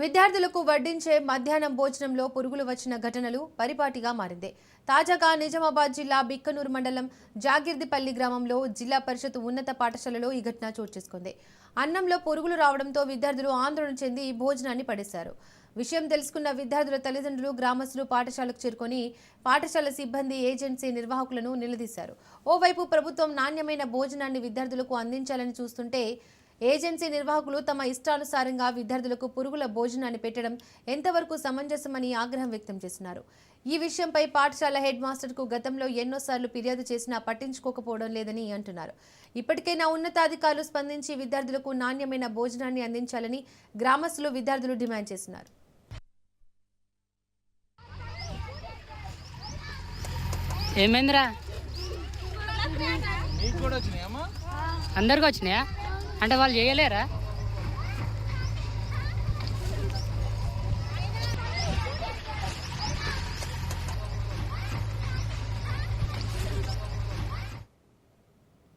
విద్యార్థులకు వడ్డించే మధ్యాహ్నం భోజనంలో పురుగులు వచ్చిన ఘటనలు పరిపాటిగా మారింది. తాజాగా నిజామాబాద్ జిల్లా బిక్కనూరు మండలం జాగిర్దిపల్లి గ్రామంలో జిల్లా పరిషత్ ఉన్నత పాఠశాలలో ఈ ఘటన చోటు చేసుకుంది. అన్నంలో పురుగులు రావడంతో విద్యార్థులు ఆందోళన చెంది ఈ భోజనాన్ని పడేశారు. విషయం తెలుసుకున్న విద్యార్థుల తల్లిదండ్రులు, గ్రామస్తులు పాఠశాలకు చేరుకొని పాఠశాల సిబ్బంది, ఏజెన్సీ నిర్వాహకులను నిలదీశారు. ఓవైపు ప్రభుత్వం నాణ్యమైన భోజనాన్ని విద్యార్థులకు అందించాలని చూస్తుంటే ఏజెన్సీ నిర్వాహకులు తమ ఇష్టానుసారంగా విద్యార్థులకు పురుగుల భోజనాన్ని పెట్టడం ఎంతవరకు సమంజసమని ఆగ్రహం వ్యక్తం చేస్తున్నారు. ఈ విషయంపై పాఠశాల హెడ్ మాస్టర్కు గతంలో ఎన్నోసార్లు ఫిర్యాదు చేసినా పట్టించుకోకపోవడం లేదని అంటున్నారు. ఇప్పటికైనా ఉన్నతాధికారులు స్పందించి విద్యార్థులకు నాణ్యమైన భోజనాన్ని అందించాలని గ్రామస్తులు, విద్యార్థులు డిమాండ్ చేస్తున్నారు. ఏమైందిరా? అందరికి వచ్చినాయా? అంటే వాళ్ళు చేయలేరా?